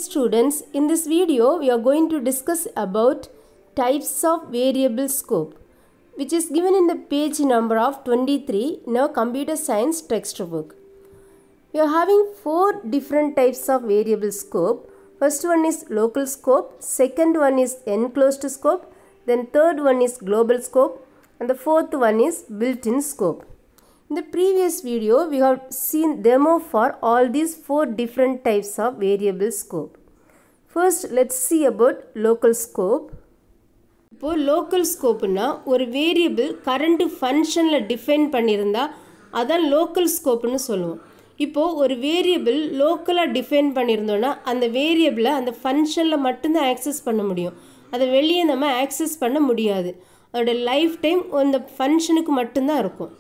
Dear students, in this video we are going to discuss about types of variable scope, which is given in the page number of 23 in our computer science textbook. We are having 4 different types of variable scope. First one is local scope, second one is enclosed scope, then third one is global scope, and the fourth one is built-in scope. In the previous video, we have seen demo for all these 4 different types of variable scope. First, let's see about local scope. இப்போ local scopeனா ஒரு variable current functionல define பண்ணியிருந்தா அதான் local scopeனு சொல்லுவோம். இப்போ ஒரு variable localா define பண்ணியிருந்தோம்னா அந்த variable அந்த functionல மட்டும்தான் access பண்ண முடியும். அதை வெளியே நம்ம access பண்ண முடியாது. அதோட லைஃப் டைம் அந்த functionக்கு மட்டும்தான் இருக்கும்.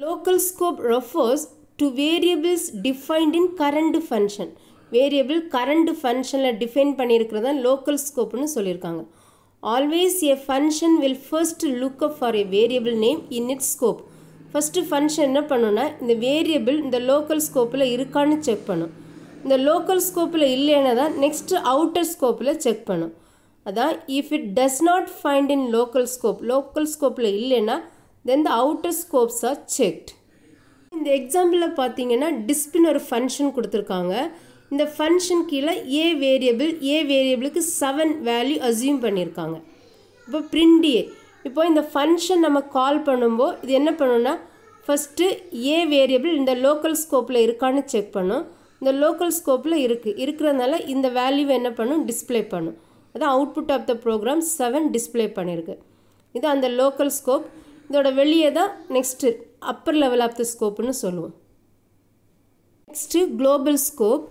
Local scope refers to variables defined in current function. Variable current functionல define பண்ணியிருக்கிறதா local scopeனு சொல்லியிருக்காங்க. Always a function will first look up for a variable name in its scope. First function என்ன பண்ணும்னா இந்த variable இந்த local scopeல இருக்கான்னு check பண்ணும். இந்த local scopeல இல்லைன்னா தான் next outer scopeல செக் பண்ணும். அதான் if it does not find in local scopeல இல்லைன்னா then the outer scopes are checked. இந்த எக்ஸாம்பிளில் பார்த்தீங்கன்னா டிஸ்ப்னு ஒரு ஃபங்க்ஷன் கொடுத்துருக்காங்க. இந்த ஃபங்க்ஷன் கீழே ஏ வேரியபிளுக்கு 7 வேல்யூ அசியூம் பண்ணியிருக்காங்க. இப்போ பிரிண்ட் ஏ. இப்போ இந்த ஃபங்க்ஷன் நம்ம கால் பண்ணும்போது இது என்ன பண்ணணும்னா ஃபஸ்ட்டு ஏ வேரியபிள் இந்த லோக்கல் ஸ்கோப்பில் இருக்கான்னு செக் பண்ணும். இந்த லோக்கல் ஸ்கோப்பில் இருக்கிறதுனால இந்த வேல்யூவை என்ன பண்ணும் டிஸ்பிளே பண்ணும். அதான் output of the program 7 display பண்ணியிருக்கு. இது அந்த லோக்கல் ஸ்கோப். இதோட வெளியே தான் next upper level of the ஸ்கோப்னு சொல்லுவோம். Next global scope.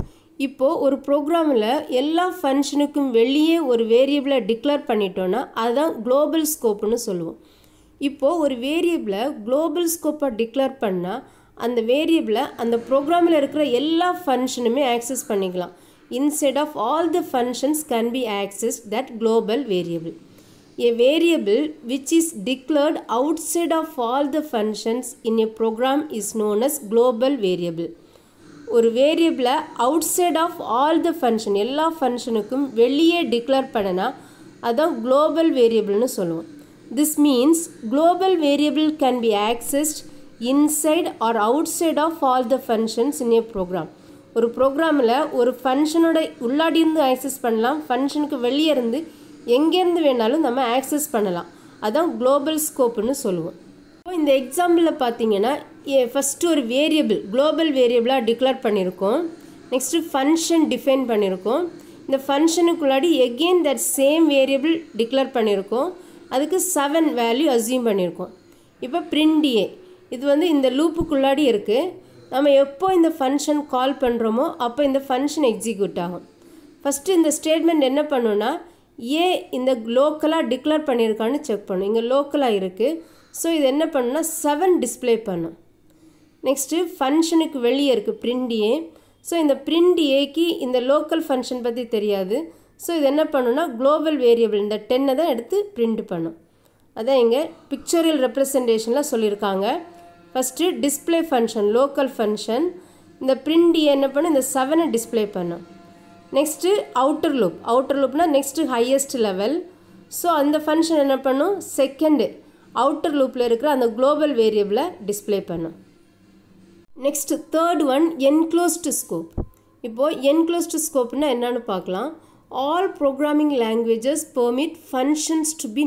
இப்போது ஒரு ப்ரோக்ராமில் எல்லா ஃபங்க்ஷனுக்கும் வெளியே ஒரு வேரியபிளை டிக்ளேர் பண்ணிட்டோன்னா அதுதான் குளோபல் ஸ்கோப்னு சொல்லுவோம். இப்போது ஒரு வேரியபிளை குளோபல் ஸ்கோப்பை டிக்ளேர் பண்ணால் அந்த வேரியபிளை அந்த ப்ரோக்ராமில் இருக்கிற எல்லா ஃபங்க்ஷனுமே ஆக்சஸ் பண்ணிக்கலாம். Instead of all the functions can be accessed that global variable. A variable which is declared outside of all the functions in a program is known as global variable. ஒரு வேரியபிளை outside of all the function எல்லா ஃபங்க்ஷனுக்கும் வெளியே declare பண்ணனா அதான் global variableனு சொல்லுவோம். This means global variable can be accessed inside or outside of all the functions in a program. ஒரு ப்ரோக்ராமில் ஒரு ஃபங்க்ஷனோட உள்ளாடி இருந்து ஆக்சஸ் பண்ணலாம், ஃபங்க்ஷனுக்கு வெளியே இருந்து எங்கேருந்து வேணாலும் நம்ம ஆக்சஸ் பண்ணலாம். அதான் குளோபல் ஸ்கோப்புன்னு சொல்லுவோம். இப்போ இந்த எக்ஸாம்பிளில் பார்த்தீங்கன்னா ஃபஸ்ட்டு ஒரு வேரியபிள் குளோபல் வேரியபிளாக டிக்ளேர் பண்ணியிருக்கோம். நெக்ஸ்ட்டு ஃபங்க்ஷன் டிஃபைன் பண்ணியிருக்கோம். இந்த ஃபங்க்ஷனுக்குள்ளாடி again that same variable declare பண்ணியிருக்கோம். அதுக்கு 7 வேல்யூ அசியூம் பண்ணியிருக்கோம். இப்போ பிரிண்ட் ஏ. இது வந்து இந்த லூப்புக்குள்ளாடி இருக்குது. நம்ம எப்போ இந்த ஃபங்க்ஷன் கால் பண்ணுறோமோ அப்போ இந்த ஃபங்க்ஷன் எக்ஸிக்யூட் ஆகும். ஃபஸ்ட்டு இந்த ஸ்டேட்மெண்ட் என்ன பண்ணுன்னா ஏ இந்த லோக்கலாக டிக்ளேர் பண்ணியிருக்கான்னு செக் பண்ணும். இங்கே லோக்கலாக இருக்குது. ஸோ இது என்ன பண்ணுன்னா 7 டிஸ்பிளே பண்ணும். நெக்ஸ்ட்டு ஃபங்க்ஷனுக்கு வெளியே இருக்குது பிரிண்ட் ஏ. ஸோ இந்த பிரிண்ட் ஏக்கு இந்த லோக்கல் ஃபங்க்ஷன் பற்றி தெரியாது. ஸோ இது என்ன பண்ணுன்னா குளோபல் வேரியபிள் இந்த 10 தான் எடுத்து பிரிண்ட் பண்ணும். அதான் இங்கே பிக்சரியல் ரெப்ரசன்டேஷனில் சொல்லியிருக்காங்க. First display function local function இந்த பிரிண்ட் ஏ என்ன பண்ணும் இந்த 7 டிஸ்பிளே பண்ணும். நெக்ஸ்ட்டு அவுட்டர் லூப்னா நெக்ஸ்ட்டு ஹையஸ்ட் லெவல். ஸோ அந்த ஃபங்க்ஷன் என்ன பண்ணும் செகண்டு அவுட்டர் லூப்பில் இருக்கிற அந்த குளோபல் வேரியபிளை டிஸ்பிளே பண்ணும். Next third one enclosed scope. இப்போது என்க்ளோஸ்டு ஸ்கோப்னா என்னன்னு பார்க்கலாம். All programming languages permit functions to be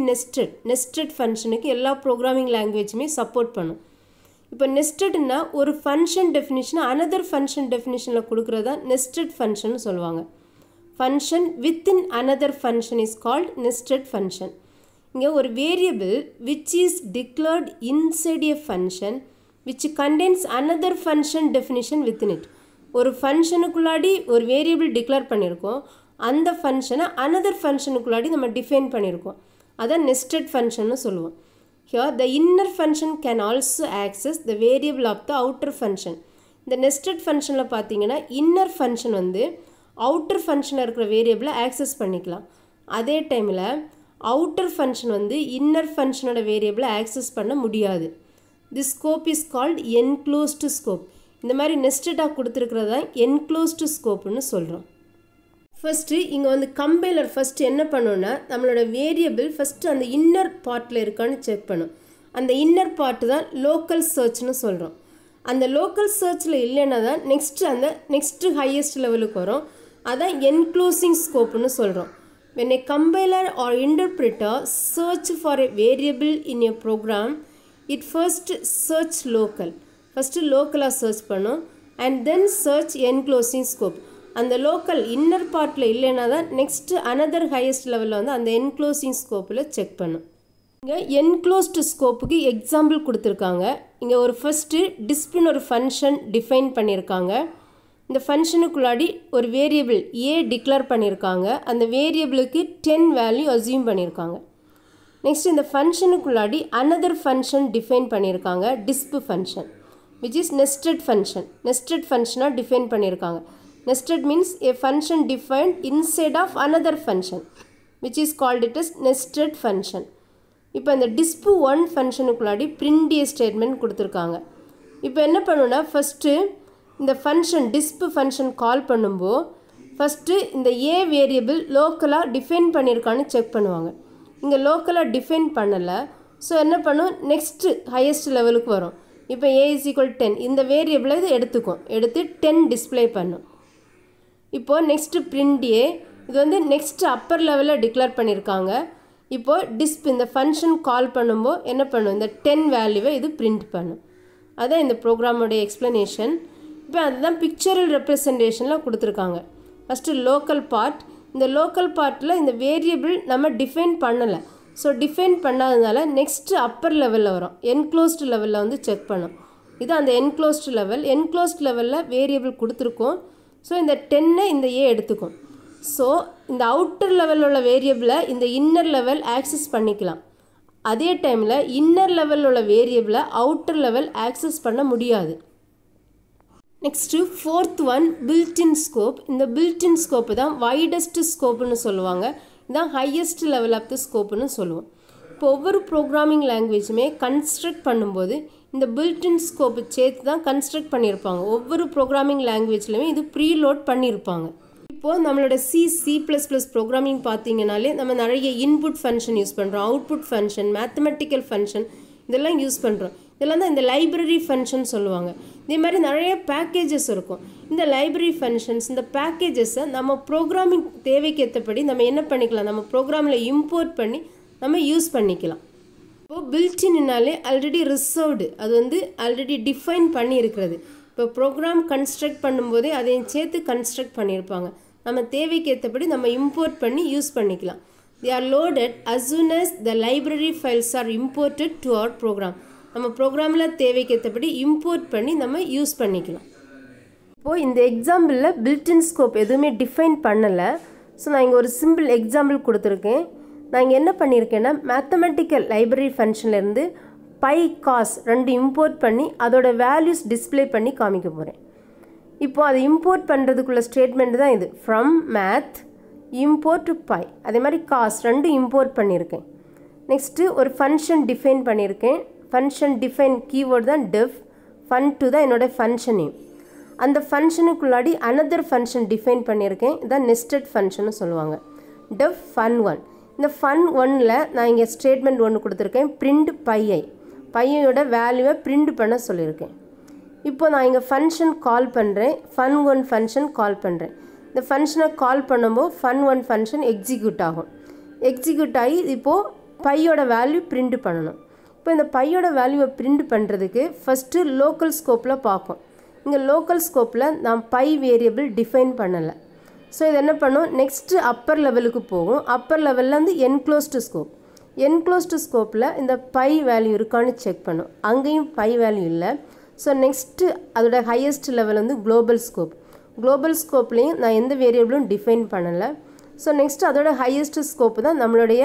nested ஃபங்க்ஷனுக்கு எல்லா ப்ரோக்ராமிங் லாங்குவேஜுமே சப்போர்ட் பண்ணும். இப்போ நெஸ்டட்னா ஒரு ஃபங்க்ஷன் டெஃபினிஷனை அனதர் ஃபங்க்ஷன் டெஃபினிஷனில் கொடுக்குறதா நெஸ்டட் ஃபங்க்ஷன் சொல்லுவாங்க. Function within another function is called nested function. இங்கே ஒரு variable which is declared inside A function which contains another function definition within it. ஒரு ஃபங்க்ஷனுக்குள்ளாடி ஒரு வேரியபிள் டிக்ளேர் பண்ணியிருக்கோம். அந்த ஃபங்க்ஷனை அனதர் ஃபங்க்ஷனுக்குள்ளாடி நம்ம டிஃபைன் பண்ணியிருக்கோம். அதான் நெஸ்டட் ஃபங்க்ஷன்னு சொல்லுவோம். Here the inner function can also access the variable of the outer function. இந்த nested functionல பார்த்தீங்கன்னா inner function வந்து outer functionல இருக்கிற வேரியபிளை ஆக்சஸ் பண்ணிக்கலாம். அதே டைமில் outer function வந்து inner functionோட வேரியபிளை ஆக்சஸ் பண்ண முடியாது. This scope is called enclosed scope. இந்த மாதிரி நெஸ்டடாக கொடுத்துருக்கிறதா என்க்ளோஸ்டு ஸ்கோப்னு சொல்கிறோம். First, இங்கே வந்து கம்பைலர் ஃபஸ்ட்டு என்ன பண்ணுன்னா நம்மளோட வேரியபிள் ஃபஸ்ட்டு அந்த இன்னர் பார்ட்டில் இருக்கான்னு செக் பண்ணும். அந்த இன்னர் பார்ட்டு தான் லோக்கல் சர்ச்னு சொல்கிறோம். அந்த லோக்கல் சர்ச்சில் இல்லைன்னா தான் நெக்ஸ்ட்டு ஹையஸ்ட் லெவலுக்கு வரும். அதான் என்க்ளோசிங் ஸ்கோப்புன்னு சொல்கிறோம். When a compiler or interpreter search for a variable in a program, it first search local. First localா search பண்ணும் and then search enclosing scope. அந்த லோக்கல் இன்னர் பார்ட்டில் இல்லைன்னா தான் நெக்ஸ்ட்டு அனதர் ஹையஸ்ட் லெவலில் வந்து அந்த என்க்ளோசிங் ஸ்கோப்பில் செக் பண்ணும். இங்கே என்க்ளோஸ்டு ஸ்கோப்புக்கு எக்ஸாம்பிள் கொடுத்துருக்காங்க. இங்கே ஒரு ஃபஸ்ட்டு டிஸ்பின்னு ஒரு ஃபங்க்ஷன் டிஃபைன் பண்ணியிருக்காங்க. இந்த ஃபங்க்ஷனுக்குள்ளாடி ஒரு வேரியபிள் ஏ டிக்ளேர் பண்ணியிருக்காங்க. அந்த வேரியபிளுக்கு 10 வேல்யூ அசியூம் பண்ணியிருக்காங்க. நெக்ஸ்ட் இந்த ஃபங்க்ஷனுக்குள்ளாடி அனதர் ஃபங்க்ஷன் டிஃபைன் பண்ணியிருக்காங்க, disp function which is nested function. Nested ஃபங்க்ஷனாக டிஃபைன் பண்ணியிருக்காங்க. Nested means a function defined inside of another function which is called it as nested function. இப்போ இந்த disp1 ஃபங்க்ஷனுக்குள்ளாடி print a statement கொடுத்துருக்காங்க. இப்போ என்ன பண்ணுன்னா first இந்த ஃபங்க்ஷன் disp ஃபங்க்ஷன் கால் பண்ணும்போது ஃபஸ்ட்டு இந்த a வேரியபிள் லோக்கலாக டிஃபைன் பண்ணியிருக்கான்னு செக் பண்ணுவாங்க. இங்கே லோக்கலாக டிஃபைன் பண்ணலை. ஸோ என்ன பண்ணும், நெக்ஸ்ட்டு ஹையஸ்ட் லெவலுக்கு வரும். இப்போ a is equal 10 இந்த வேரியபிளை இது எடுத்து 10 டிஸ்பிளே பண்ணும். இப்போது நெக்ஸ்ட்டு பிரிண்ட் ஏ இது வந்து நெக்ஸ்ட் அப்பர் லெவலில் டிக்ளேர் பண்ணியிருக்காங்க. இப்போது டிஸ்ப் இந்த ஃபங்க்ஷன் கால் பண்ணும்போது என்ன பண்ணும், இந்த 10 வேல்யூவை இது பிரிண்ட் பண்ணும். அதுதான் இந்த ப்ரோக்ராமோடைய எக்ஸ்ப்ளனேஷன். இப்போ அதுதான் பிக்சரல் ரெப்ரசன்டேஷனில் கொடுத்துருக்காங்க. First local part. இந்த லோக்கல் பார்ட்டில் இந்த வேரியபிள் நம்ம டிஃபைன் பண்ணலை. ஸோ டிஃபைன் பண்ணாததுனால நெக்ஸ்ட்டு அப்பர் லெவலில் வரும், என்க்ளோஸ்டு லெவலில் வந்து செக் பண்ணும். இது அந்த என்க்ளோஸ்டு லெவல். என்க்ளோஸ்டு லெவலில் வேரியபிள் கொடுத்துருக்கோம். ஸோ இந்த 10 இந்த ஏ எடுத்துக்கும். ஸோ இந்த அவுட்டர் லெவலில் உள்ள வேரியபிளை இந்த இன்னர் லெவல் ஆக்சஸ் பண்ணிக்கலாம். அதே டைமில் இன்னர் லெவலில் உள்ள வேரியபிளை அவுட்டர் லெவல் ஆக்சஸ் பண்ண முடியாது. Next fourth one built-in scope. இந்த பில்டின் ஸ்கோப்பு தான் வைடஸ்ட் ஸ்கோப்புன்னு சொல்லுவாங்க. இதுதான் ஹையஸ்ட் லெவல் ஆஃப் த ஸ்கோப்புன்னு சொல்லுவோம். இப்போ ஒவ்வொரு ப்ரோக்ராமிங் லாங்குவேஜுமே கன்ஸ்ட்ரக்ட் பண்ணும்போது இந்த பில்டின் ஸ்கோப்பு சேர்த்து தான் கன்ஸ்ட்ரக்ட் பண்ணியிருப்பாங்க. ஒவ்வொரு ப்ரோக்ராமிங் லாங்குவேஜ்லையுமே இது ப்ரீலோட் பண்ணியிருப்பாங்க. இப்போது நம்மளோட C++ ப்ரோக்ராமிங் பார்த்தீங்கனாலே நம்ம நிறைய இன்புட் ஃபங்க்ஷன் யூஸ் பண்ணுறோம், அவுட்புட் ஃபங்க்ஷன், மேத்தமெட்டிக்கல் ஃபங்க்ஷன் இதெல்லாம் யூஸ் பண்ணுறோம். இதெல்லாம் தான் இந்த லைப்ரரி ஃபங்க்ஷன் சொல்லுவாங்க. இதே மாதிரி நிறைய பேக்கேஜஸ் இருக்கும். இந்த லைப்ரரி ஃபங்க்ஷன்ஸ், இந்த பேக்கேஜஸை நம்ம ப்ரோக்ராமிங் தேவைக்கு ஏற்றபடி நம்ம என்ன பண்ணிக்கலாம், நம்ம ப்ரோக்ராமில் இம்போர்ட் பண்ணி நம்ம யூஸ் பண்ணிக்கலாம். இப்போது பில்டின்னாலே ஆல்ரெடி ரிசர்வ்டு, அது வந்து ஆல்ரெடி டிஃபைன் பண்ணி இருக்கிறது. இப்போ ப்ரோக்ராம் கன்ஸ்ட்ரக்ட் பண்ணும்போதே அதையும் சேர்த்து கன்ஸ்ட்ரக்ட் பண்ணியிருப்பாங்க. நம்ம தேவைக்கு ஏற்றபடி நம்ம இம்போர்ட் பண்ணி யூஸ் பண்ணிக்கலாம். they are loaded as soon as the library files are imported to our program. நம்ம ப்ரோக்ராமில் தேவைக்கு ஏற்றபடி இம்போர்ட் பண்ணி நம்ம யூஸ் பண்ணிக்கலாம். இப்போது இந்த எக்ஸாம்பிளில் பில்டின் ஸ்கோப் எதுவுமே டிஃபைன் பண்ணலை. ஸோ நான் இங்கே ஒரு சிம்பிள் எக்ஸாம்பிள் கொடுத்துருக்கேன். நான் இங்கே என்ன பண்ணியிருக்கேன்னா மேத்தமெட்டிக்கல் லைப்ரரி ஃபங்க்ஷன்லேருந்து பை காஸ் 2 இம்போர்ட் பண்ணி அதோட வேல்யூஸ் டிஸ்பிளே பண்ணி காமிக்க போகிறேன். இப்போது அதை இம்போர்ட் பண்ணுறதுக்குள்ள ஸ்டேட்மெண்ட் தான் இது, from math import to pi. அதே மாதிரி காஸ் 2 இம்போர்ட் பண்ணியிருக்கேன். நெக்ஸ்ட்டு ஒரு ஃபங்க்ஷன் டிஃபைன் பண்ணியிருக்கேன். ஃபங்க்ஷன் டிஃபைன் கீவேர்டு தான் டெஃப், fun2 தான் என்னோடய ஃபங்க்ஷன் நேம். அந்த ஃபங்க்ஷனுக்குள்ளாடி அனதர் ஃபங்க்ஷன் டிஃபைன் பண்ணியிருக்கேன். இதான் நெஸ்டட் ஃபங்க்ஷன்னு சொல்லுவாங்க, டெஃப் fun1. இந்த fun1ல் நான் இங்கே ஸ்டேட்மெண்ட் 1 கொடுத்துருக்கேன், பிரிண்ட் பையோட வேல்யூவை பிரிண்ட் பண்ண சொல்லியிருக்கேன். இப்போ நான் இங்கே ஃபங்க்ஷன் கால் பண்ணுறேன், fun1 ஃபங்க்ஷன் கால் பண்ணுறேன். இந்த ஃபங்க்ஷனை கால் பண்ணும்போது fun1 ஃபங்க்ஷன் எக்ஸிக்யூட் ஆகும். எக்ஸிக்யூட் ஆகி இப்போது பையோட வேல்யூ பிரிண்ட் பண்ணணும். இப்போ இந்த பையோட வேல்யூவை பிரிண்ட் பண்ணுறதுக்கு ஃபஸ்ட்டு லோக்கல் ஸ்கோப்பில் பார்ப்போம். இங்கே லோக்கல் ஸ்கோப்பில் நான் பை வேரியபிள் டிஃபைன் பண்ணலை. ஸோ இது என்ன பண்ணும், நெக்ஸ்ட்டு அப்பர் லெவலுக்கு போகும். அப்பர் லெவலில் வந்து என்க்ளோஸ்டு ஸ்கோப். என்க்ளோஸ்டு ஸ்கோப்பில் இந்த பை வேல்யூ இருக்கான்னு செக் பண்ணும். அங்கேயும் பை வேல்யூ இல்லை. ஸோ நெக்ஸ்ட்டு அதோட ஹையஸ்ட் லெவல் வந்து குளோபல் ஸ்கோப். குளோபல் ஸ்கோப்லேயும் நான் எந்த வேரியபிளும் டிஃபைன் பண்ணலை. ஸோ நெக்ஸ்ட்டு அதோட ஹையஸ்ட் ஸ்கோப்பு தான் நம்மளுடைய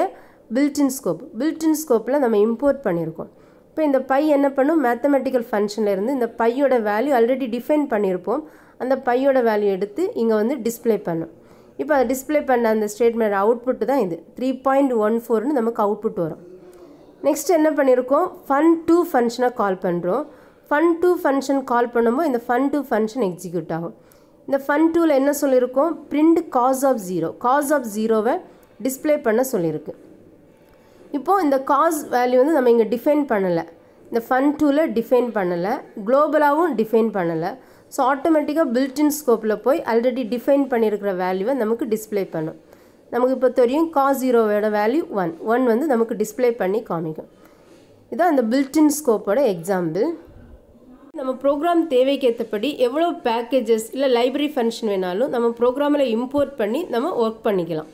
பில்டின் ஸ்கோப். பில்டின் ஸ்கோப்பில் நம்ம இம்போர்ட் பண்ணியிருக்கோம். இப்போ இந்த பை என்ன பண்ணும், மேத்தமெட்டிக்கல் ஃபங்க்ஷன்லேருந்து இந்த பையோட வேல்யூ ஆல்ரெடி டிஃபைன் பண்ணியிருப்போம். அந்த பையோட வேல்யூ எடுத்து இங்கே வந்து டிஸ்பிளே பண்ணும். இப்போ அதை டிஸ்பிளே பண்ண அந்த ஸ்டேட்மெண்ட் அவுட்புட் தான் இது 3.14ன்னு நமக்கு அவுட்புட் வரும். நெக்ஸ்ட் என்ன பண்ணியிருக்கோம், fun2 ஃபங்க்ஷனை கால் பண்ணுறோம். fun2 ஃபங்க்ஷன் கால் பண்ணும்போது இந்த fun2 ஃபங்க்ஷன் எக்ஸிக்யூட் ஆகும். இந்த fun tool என்ன சொல்லியிருக்கோம், print cos of 0, cos of 0வை display பண்ண சொல்லியிருக்கு. இப்போது இந்த cos வேல்யூ வந்து நம்ம இங்கே டிஃபைன் பண்ணலை, இந்த fun toolஐ டிஃபைன் பண்ணலை, குளோபலாகவும் டிஃபைன் பண்ணலை. ஸோ ஆட்டோமேட்டிக்காக பில்டின் ஸ்கோப்பில் போய் ஆல்ரெடி டிஃபைன் பண்ணியிருக்கிற வேல்யூவை நமக்கு டிஸ்ப்ளே பண்ணும். நமக்கு இப்போ தெரியும் cos 0வோட வேல்யூ 1 வந்து நமக்கு டிஸ்ப்ளே பண்ணி காமிக்கும். இதான் அந்த பில்டின் ஸ்கோப்போட எக்ஸாம்பிள். நம்ம ப்ரோக்ராம் தேவைக்கு ஏற்றபடி எவ்வளோ பேக்கேஜஸ் இல்லை லைப்ரரி ஃபங்க்ஷன் வேணாலும் நம்ம ப்ரோக்ராமில் இம்போர்ட் பண்ணி நம்ம ஒர்க் பண்ணிக்கலாம்.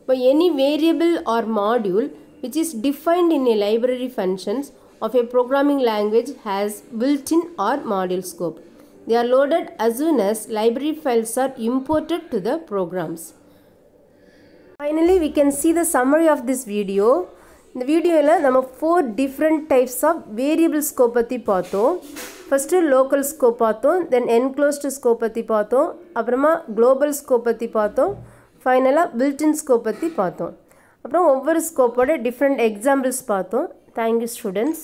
இப்போ any variable or module which is defined in a library functions of a programming language has built-in or module scope. They are loaded as soon as library files are imported to the programs. Finally, we can see the summary of this video. இந்த வீடியோவில் நம்ம 4 different types of variable scope பற்றி பார்த்தோம். First local scope பார்த்தோம், தென் enclosed scope பற்றி பார்த்தோம், அப்புறமா global scope பற்றி பார்த்தோம், ஃபைனலாக பில்டின் ஸ்கோப் பற்றி பார்த்தோம். அப்புறம் ஒவ்வொரு ஸ்கோப்போட டிஃப்ரெண்ட் எக்ஸாம்பிள்ஸ் பார்த்தோம். Thank you students.